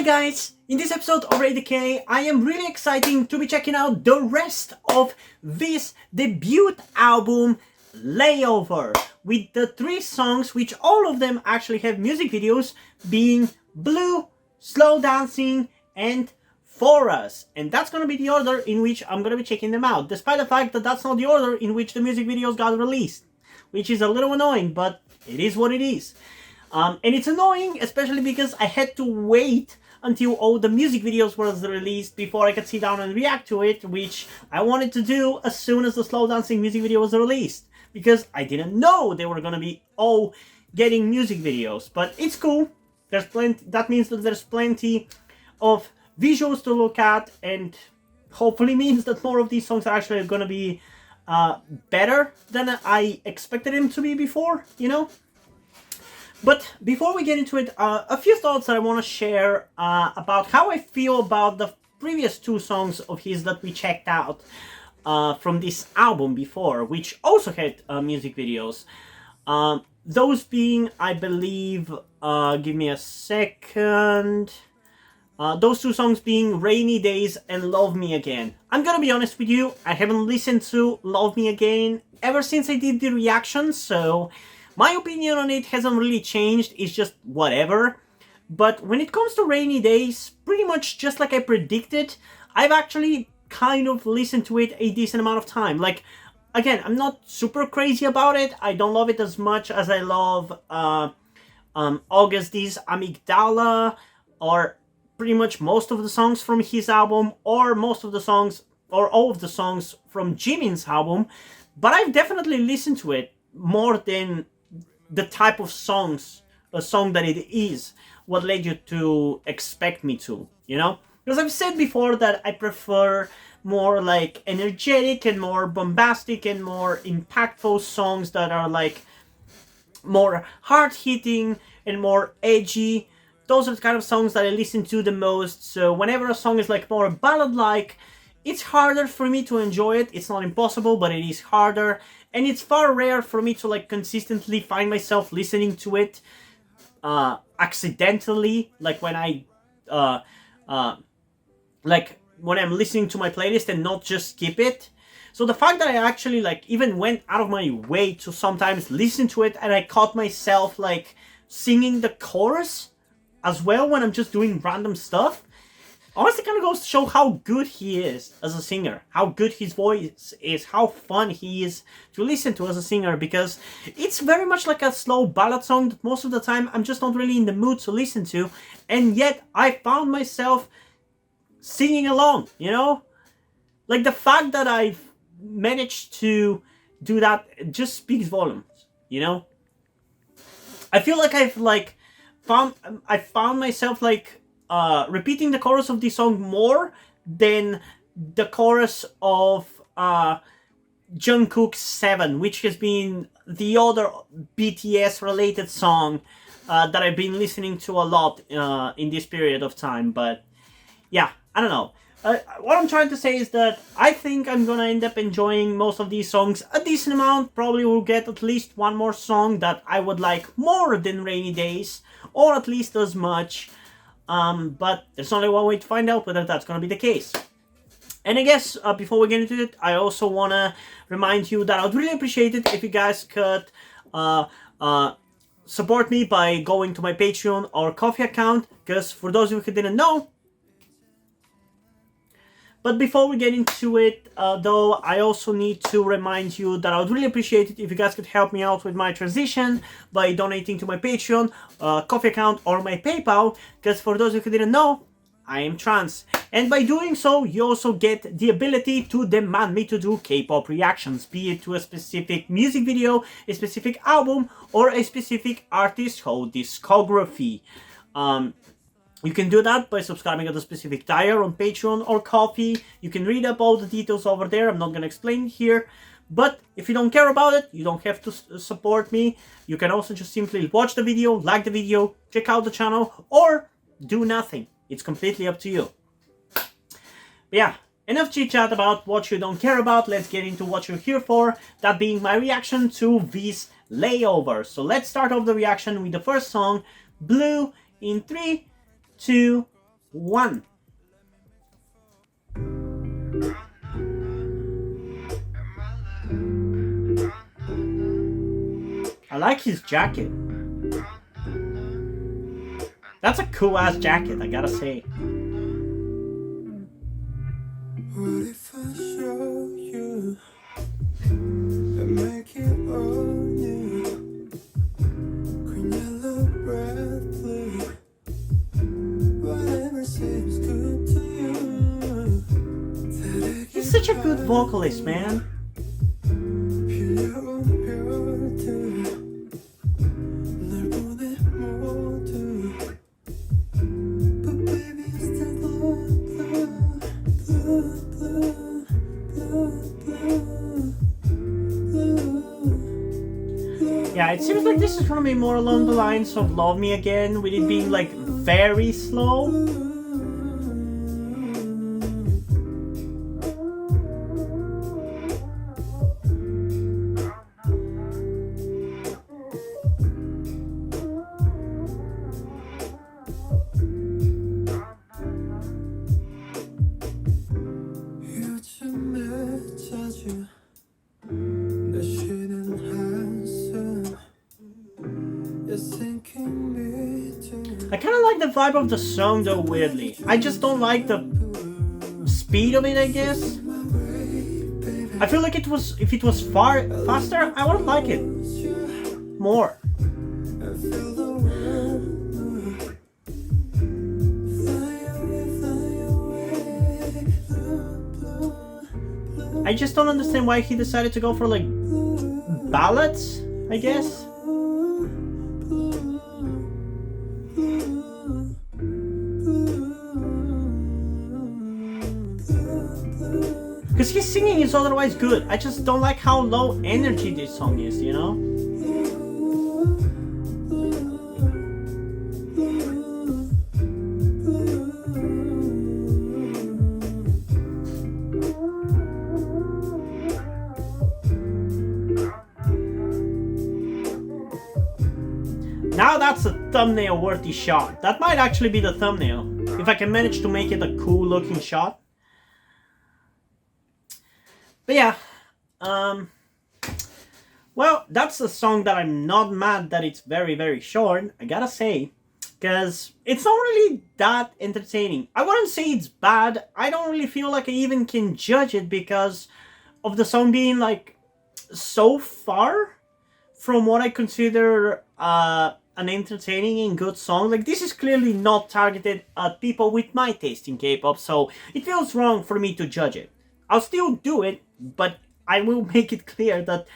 Hi guys! In this episode of ADK, I am really excited to be checking out the rest of this debut album, Layover, with the 3 songs, which all of them actually have music videos, being Blue, Slow Dancing, and For Us. And that's gonna be the order in which I'm gonna be checking them out, despite the fact that that's not the order in which the music videos got released, which is a little annoying, but it is what it is. And it's annoying, especially because I had to wait until all the music videos were released before I could sit down and react to it, which I wanted to do as soon as the Slow Dancing music video was released, because I didn't know they were gonna be all getting music videos. But it's cool. There's plenty. That means that there's plenty of visuals to look at, and hopefully means that more of these songs are actually gonna be better than I expected them to be before, you know? But before we get into it, a few thoughts that I want to share about how I feel about the previous 2 songs of his that we checked out from this album before, which also had music videos. Those being, I believe, give me a second, those 2 songs being Rainy Days and Love Me Again. I'm gonna be honest with you, I haven't listened to Love Me Again ever since I did the reaction, so my opinion on it hasn't really changed, it's just whatever. But when it comes to Rainy Days, pretty much just like I predicted, I've actually kind of listened to it a decent amount of time. Like, again, I'm not super crazy about it, I don't love it as much as I love August D's Amygdala, or pretty much most of the songs from his album, or most of the songs, or all of the songs from Jimin's album. But I've definitely listened to it more than the type of songs, a song that it is, what led you to expect me to, you know? Because I've said before that I prefer more like energetic and more bombastic and more impactful songs that are like more hard-hitting and more edgy. Those are the kind of songs that I listen to the most, so whenever a song is like more ballad-like, it's harder for me to enjoy it. It's not impossible, but it is harder. And it's far rare for me to like consistently find myself listening to it accidentally, like when I like when I'm listening to my playlist and not just skip it. So the fact that I actually like even went out of my way to sometimes listen to it, and I caught myself like singing the chorus as well when I'm just doing random stuff, honestly kind of goes to show how good he is as a singer, how good his voice is, how fun he is to listen to as a singer, because it's very much like a slow ballad song that most of the time I'm just not really in the mood to listen to, and yet I found myself singing along, you know? Like, the fact that I've managed to do that just speaks volumes, you know? I feel like I found myself like repeating the chorus of this song more than the chorus of Jungkook's 7, which has been the other BTS related song that I've been listening to a lot in this period of time. But yeah, I don't know. What I'm trying to say is that I think I'm gonna end up enjoying most of these songs a decent amount. Probably will get at least one more song that I would like more than Rainy Days, or at least as much. But there's only one way to find out whether that's gonna be the case. And I guess before we get into it, I also wanna remind you that I'd really appreciate it if you guys could support me by going to my Patreon or Coffee account, because for those of you who didn't know. But before we get into it, though, I also need to remind you that I would really appreciate it if you guys could help me out with my transition by donating to my Patreon, Coffee account, or my PayPal, because for those of you who didn't know, I am trans. And by doing so, you also get the ability to demand me to do K-pop reactions, be it to a specific music video, a specific album, or a specific artist's whole discography. You can do that by subscribing at a specific tier on Patreon or Coffee. You can read up all the details over there. I'm not going to explain it here. But if you don't care about it, you don't have to support me. You can also just simply watch the video, like the video, check out the channel, or do nothing. It's completely up to you. But yeah, enough chit chat about what you don't care about. Let's get into what you're here for. That being my reaction to this Layover. So let's start off the reaction with the first song, Blue, in 3, 2, 1. I like his jacket. That's a cool ass jacket, I gotta say. What if I show you and make it all new? Green, yellow, red, blue. Whatever seems good to you. He's such a good vocalist, man. Yeah, it seems like this is gonna be more along the lines of Love Me Again, with it being like very slow. I kind of like the vibe of the song though, weirdly. I just don't like the speed of it, I guess. I feel like if it was far faster, I would like it more. I just don't understand why he decided to go for like ballads, I guess. Because his singing is otherwise good. I just don't like how low energy this song is, you know? Now that's a thumbnail worthy shot. That might actually be the thumbnail, if I can manage to make it a cool looking shot. But yeah, well, that's a song that I'm not mad that it's very, very short, I gotta say, because it's not really that entertaining. I wouldn't say it's bad. I don't really feel like I even can judge it because of the song being like so far from what I consider an entertaining and good song. Like, this is clearly not targeted at people with my taste in K-pop, so it feels wrong for me to judge it. I'll still do it, but I will make it clear that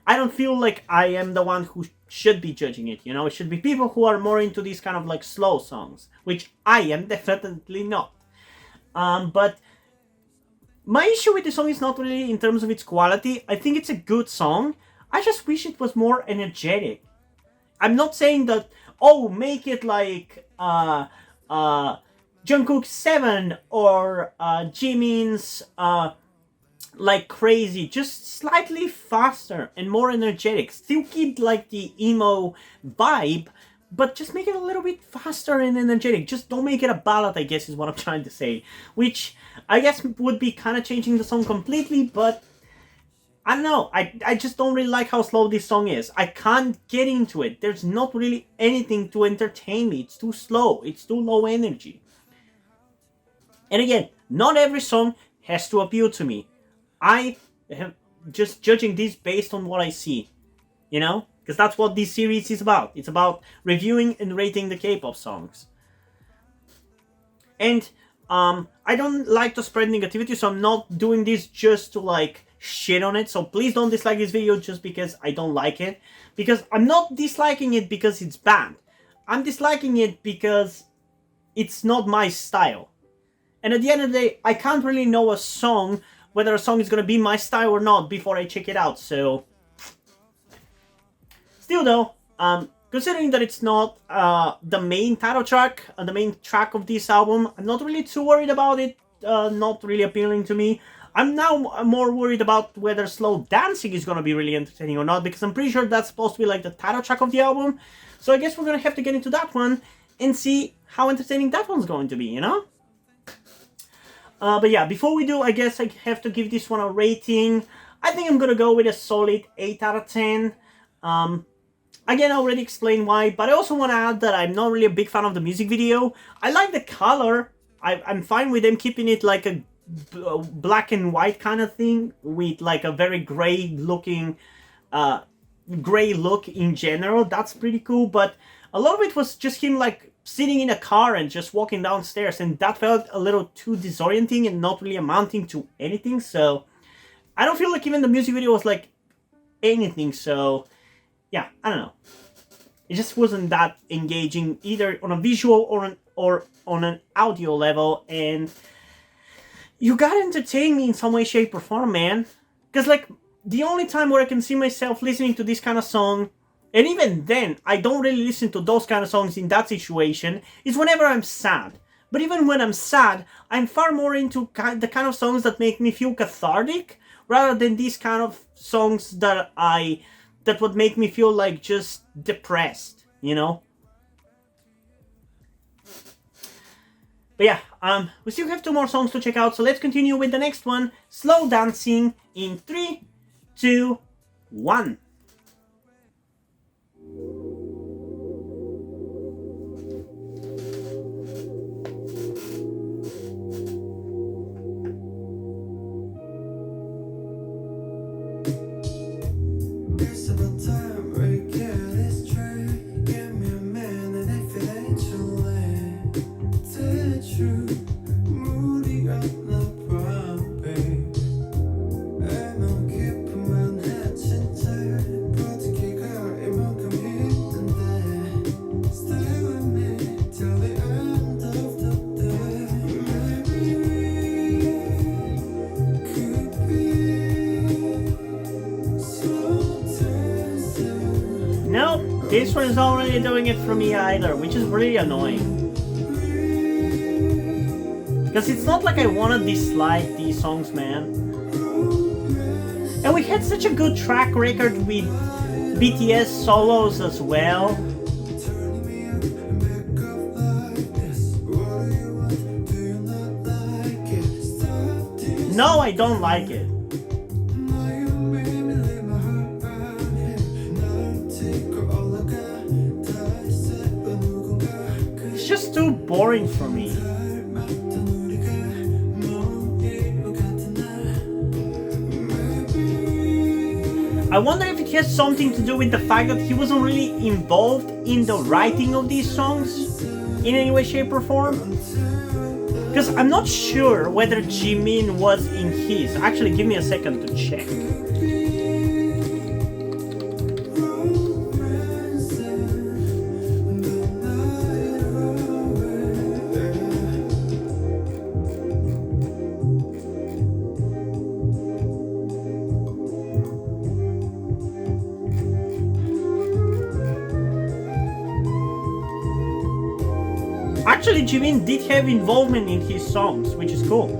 I don't feel like I am the one who should be judging it, you know? It should be people who are more into these kind of like slow songs, which I am definitely not. But my issue with the song is not really in terms of its quality. I think it's a good song. I just wish it was more energetic. I'm not saying that, oh, make it like Jungkook 7 or Jimin's like Crazy, just slightly faster and more energetic. Still keep like the emo vibe, but just make it a little bit faster and energetic. Just don't make it a ballad, I guess is what I'm trying to say. Which I guess would be kind of changing the song completely, but I don't know. I just don't really like how slow this song is. I can't get into it. There's not really anything to entertain me. It's too slow. It's too low energy. And again, not every song has to appeal to me. I am just judging this based on what I see, you know? Because that's what this series is about. It's about reviewing and rating the K-pop songs. And I don't like to spread negativity, so I'm not doing this just to like shit on it. So please don't dislike this video just because I don't like it. Because I'm not disliking it because it's bad. I'm disliking it because it's not my style. And at the end of the day, I can't really know a song, whether a song is going to be my style or not, before I check it out. So, still though, considering that it's not the main title track, the main track of this album, I'm not really too worried about it, not really appealing to me. I'm now more worried about whether Slow Dancing is going to be really entertaining or not, because I'm pretty sure that's supposed to be like the title track of the album. So I guess we're going to have to get into that one. and see how entertaining that one's going to be, you know? But yeah, before we do, I guess I have to give this one a rating. I think I'm gonna go with a solid 8 out of 10. Again, I already explained why, but I also want to add that I'm not really a big fan of the music video. I like the color. I'm fine with them keeping it like a black and white kind of thing with like a very gray looking, gray look in general. That's pretty cool, but a lot of it was just him like sitting in a car and just walking downstairs, and that felt a little too disorienting and not really amounting to anything. So I don't feel like even the music video was like anything. So yeah, I don't know. It just wasn't that engaging either on a visual or on an audio level, and you gotta entertain me in some way, shape, or form, man. Because like the only time where I can see myself listening to this kind of song, and even then, I don't really listen to those kind of songs in that situation, is whenever I'm sad. But even when I'm sad, I'm far more into the kind of songs that make me feel cathartic, rather than these kind of songs that would make me feel like just depressed, you know? But yeah, we still have 2 more songs to check out, so let's continue with the next one, Slow Dancing, in 3, 2, 1. It's about time we get this straight. Give me a minute if it ain't too late. Tell the truth, moody on the babe. And I'll keep my head tight. 버티기가 이만큼 힘든데. Stay with me till the end of the day. Maybe we could be slow dancing. Nope, this one is already doing it for me either, which is really annoying. Because it's not like I want to dislike these songs, man. And we had such a good track record with BTS solos as well. Turning me up and back up like this. What do you want? Do you not like it? Stop this. No, I don't like it. Now you made me lay my heart on here. 날 찍고 올라가. 다 있어 누군가. It's just too boring for me. 닮았던 우리가 몸이 같은 날. Maybe I wonder if it has something to do with the fact that he wasn't really involved in the writing of these songs in any way, shape, or form. Because I'm not sure whether Jimin was in his. Actually, give me a second to check. Actually, Jimin did have involvement in his songs, which is cool.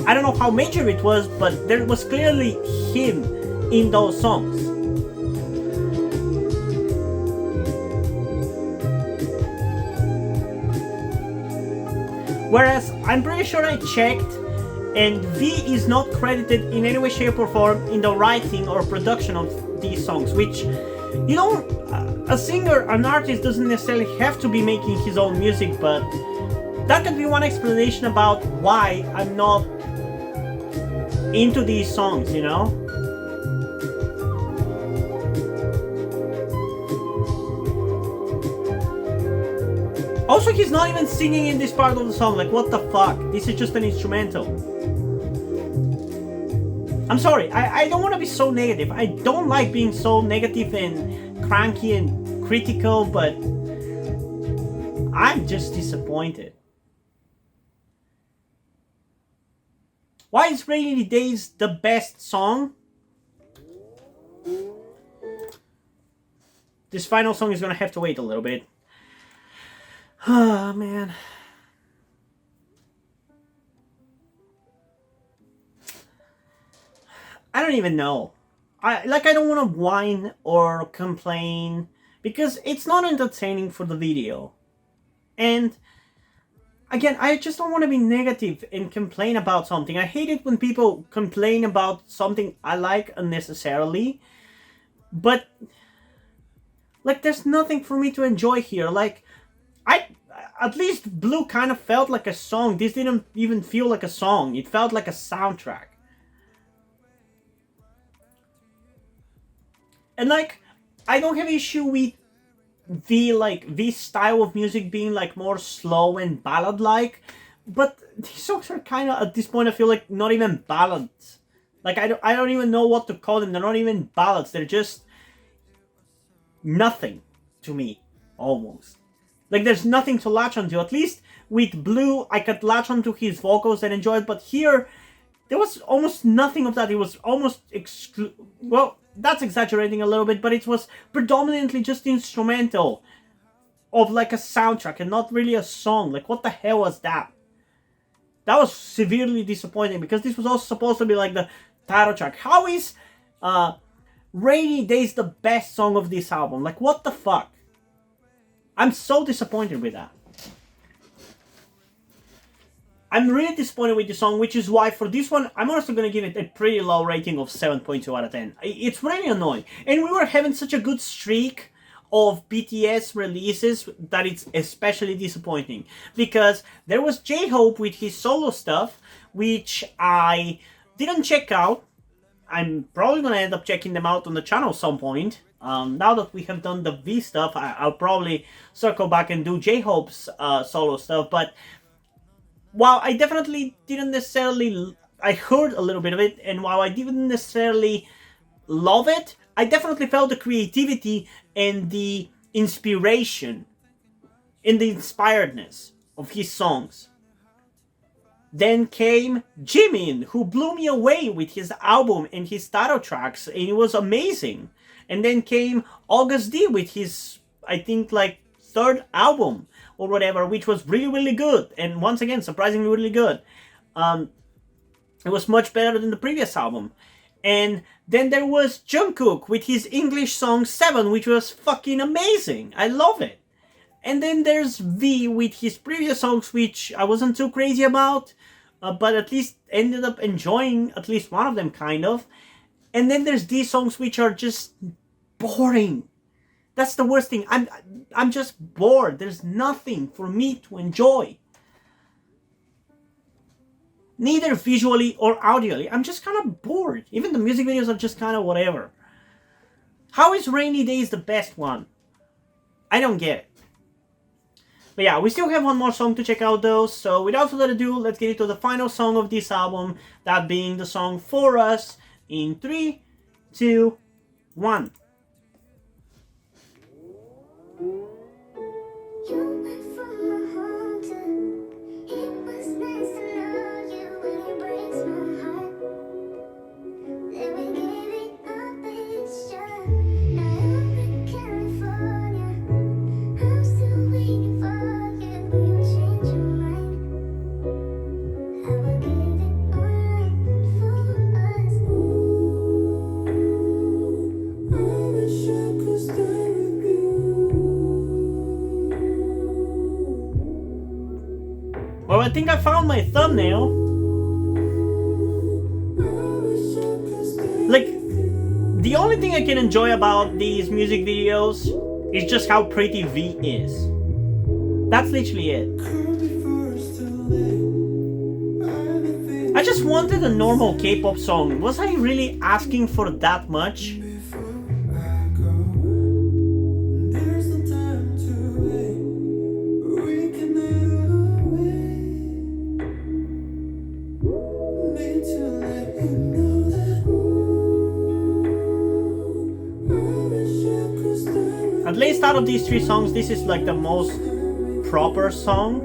I don't know how major it was, but there was clearly him in those songs. Whereas, I'm pretty sure I checked, and V is not credited in any way, shape, or form in the writing or production of these songs, which, you know, a singer, an artist doesn't necessarily have to be making his own music, but that could be one explanation about why I'm not into these songs, you know? Also, he's not even singing in this part of the song, like what the fuck? This is just an instrumental. I'm sorry, I don't want to be so negative. I don't like being so negative and cranky and critical, but I'm just disappointed. Why is Rainy Days the best song? This final song is gonna have to wait a little bit. Oh man. I don't even know. I don't want to whine or complain because it's not entertaining for the video. And again, I just don't want to be negative and complain about something. I hate it when people complain about something I like unnecessarily. But like, there's nothing for me to enjoy here. Like, I at least Blue kind of felt like a song. This didn't even feel like a song. It felt like a soundtrack. And like, I don't have issue with the style of music being like more slow and ballad like, but these songs are kind of, at this point, I feel like not even ballads. Like, I don't even know what to call them. They're not even ballads. They're just nothing to me, almost. Like, there's nothing to latch onto. At least with Blue, I could latch onto his vocals and enjoy it, but here, there was almost nothing of that. It was almost well, that's exaggerating a little bit, but it was predominantly just instrumental of like a soundtrack and not really a song. Like, what the hell was that? That was severely disappointing, because this was also supposed to be like the title track. How is Rainy Days the best song of this album? Like, what the fuck? I'm so disappointed with that. I'm really disappointed with the song, which is why for this one, I'm also going to give it a pretty low rating of 7.2 out of 10. It's really annoying. And we were having such a good streak of BTS releases that it's especially disappointing. Because there was J-Hope with his solo stuff, which I didn't check out. I'm probably going to end up checking them out on the channel some point. Now that we have done the V stuff, I'll probably circle back and do J-Hope's solo stuff. But while I definitely didn't necessarily, I heard a little bit of it, and while I didn't necessarily love it, I definitely felt the creativity and the inspiration and the inspiredness of his songs. Then came Jimin, who blew me away with his album and his title tracks, and it was amazing. And then came August D with his, I think, like, third album or whatever, which was really, really good. And once again, surprisingly really good. It was much better than the previous album. And then there was Jungkook with his English song 7, which was fucking amazing. I love it. And then there's V with his previous songs, which I wasn't too crazy about, but at least ended up enjoying at least one of them, kind of. And then there's these songs which are just boring. That's the worst thing. I'm just bored. There's nothing for me to enjoy. Neither visually or audially. I'm just kind of bored. Even the music videos are just kind of whatever. How is Rainy Days the best one? I don't get it. But yeah, we still have one more song to check out though. So without further ado, let's get into the final song of this album. That being the song For Us in 3, 2, 1. Well, I think I found my thumbnail. Like, the only thing I can enjoy about these music videos is just how pretty V is. That's literally it. I just wanted a normal K-pop song. Was I really asking for that much? At least out of these 3 songs, this is like the most proper song.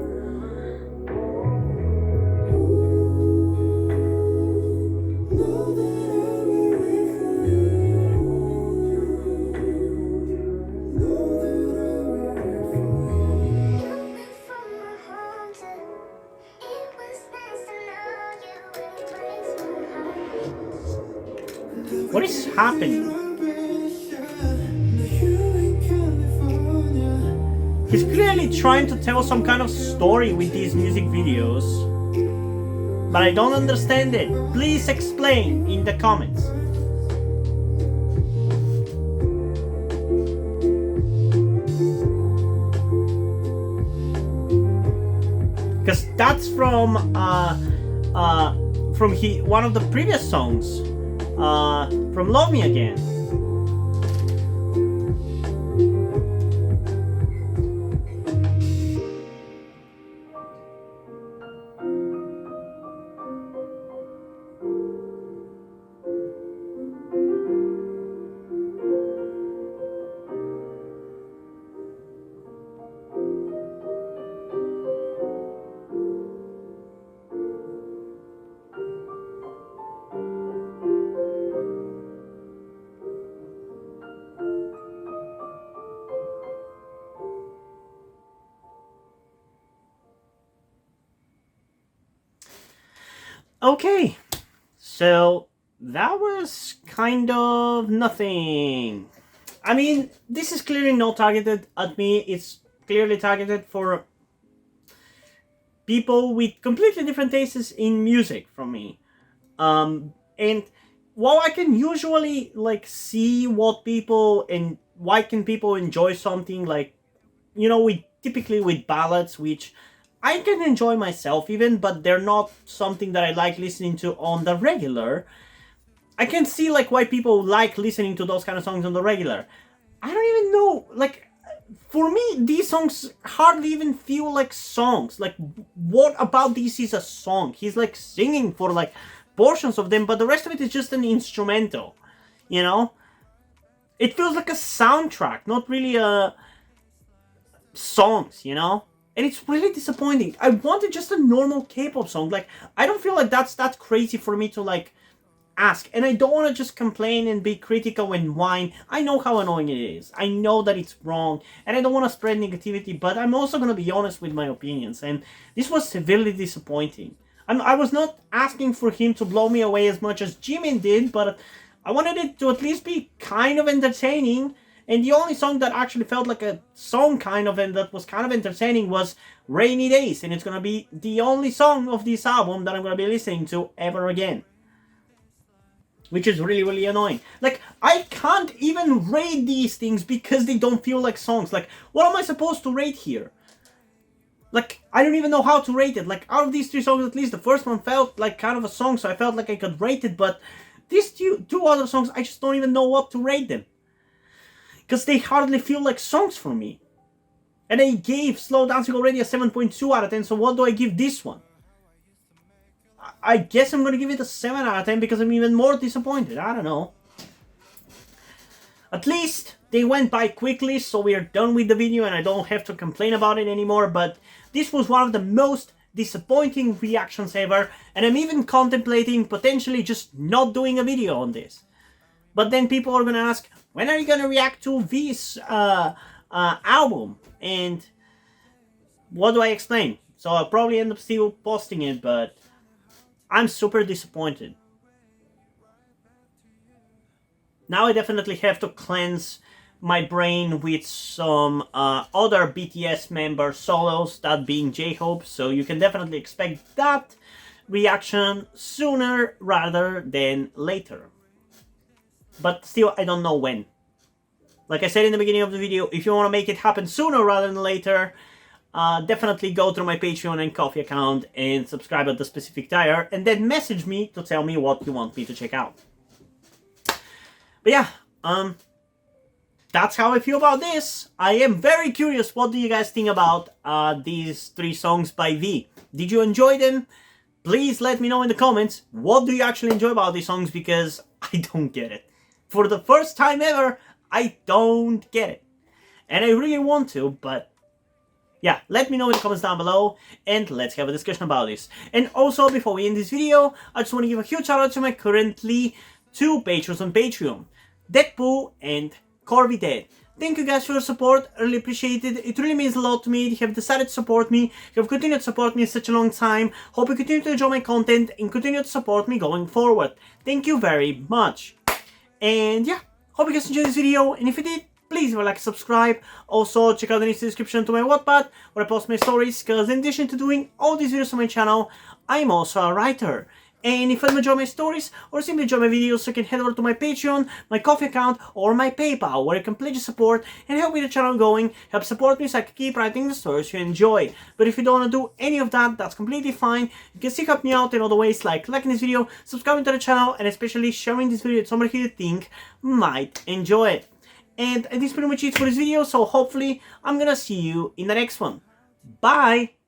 What is happening? He's clearly trying to tell some kind of story with these music videos, but I don't understand it. Please explain in the comments. Because that's from one of the previous songs, from Love Me Again. Okay, so that was kind of nothing. I mean, this is clearly not targeted at me. It's clearly targeted for people with completely different tastes in music from me. And while I can usually like see what people and why can people enjoy something, like, you know, typically with ballads, which I can enjoy myself even, but they're not something that I like listening to on the regular. I can see like why people like listening to those kind of songs on the regular. I don't even know, like, for me, these songs hardly even feel like songs. Like, what about this is a song? He's like singing for like portions of them, but the rest of it is just an instrumental, you know? It feels like a soundtrack, not really a songs, you know? And it's really disappointing. I wanted just a normal K-pop song. Like, I don't feel like that's that crazy for me to like ask. And I don't want to just complain and be critical and whine. I know how annoying it is. I know that it's wrong. And I don't want to spread negativity, but I'm also going to be honest with my opinions. And this was severely disappointing. I was not asking for him to blow me away as much as Jimin did, but I wanted it to at least be kind of entertaining. And the only song that actually felt like a song kind of and that was kind of entertaining was Rainy Days. And it's going to be the only song of this album that I'm going to be listening to ever again. Which is really, really annoying. Like, I can't even rate these things because they don't feel like songs. Like, what am I supposed to rate here? Like, I don't even know how to rate it. Like, out of these three songs, at least the first one felt like kind of a song, so I felt like I could rate it. But these two other songs, I just don't even know what to rate them. Because they hardly feel like songs for me. And I gave Slow Dancing already a 7.2 out of 10, so what do I give this one? I guess I'm going to give it a 7 out of 10 because I'm even more disappointed. I don't know. At least they went by quickly, so we are done with the video and I don't have to complain about it anymore. But this was one of the most disappointing reactions ever. And I'm even contemplating potentially just not doing a video on this. But then people are going to ask, when are you going to react to this album? And what do I explain? So I'll probably end up still posting it, but I'm super disappointed. Now I definitely have to cleanse my brain with some other BTS member solos, that being J-Hope, so you can definitely expect that reaction sooner rather than later. But still, I don't know when. Like I said in the beginning of the video, if you want to make it happen sooner rather than later, definitely go through my Patreon and Coffee account and subscribe at the specific tier, and then message me to tell me what you want me to check out. But yeah, that's how I feel about this. I am very curious, what do you guys think about these three songs by V? Did you enjoy them? Please let me know in the comments, what do you actually enjoy about these songs, because I don't get it. For the first time ever, I don't get it. And I really want to, but yeah, let me know in the comments down below, and let's have a discussion about this. And also, before we end this video, I just want to give a huge shout out to my currently 2 patrons on Patreon, Deadpool and Corby Dead. Thank you guys for your support, I really appreciate it. It really means a lot to me. You have decided to support me, you have continued to support me in such a long time. Hope you continue to enjoy my content and continue to support me going forward. Thank you very much. And yeah, hope you guys enjoyed this video, and if you did, please leave a like, subscribe. Also, check out the link in the description to my Wattpad, where I post my stories, because in addition to doing all these videos on my channel, I'm also a writer. And if you enjoy my stories or simply enjoy my videos, you can head over to my Patreon, my Coffee account, or my PayPal, where you can pledge your support and help with the channel going, help support me so I can keep writing the stories you enjoy. But if you don't want to do any of that, that's completely fine. You can still help me out in other ways, like liking this video, subscribing to the channel, and especially sharing this video with somebody who you think might enjoy it. And this is pretty much it for this video, so hopefully I'm gonna see you in the next one. Bye!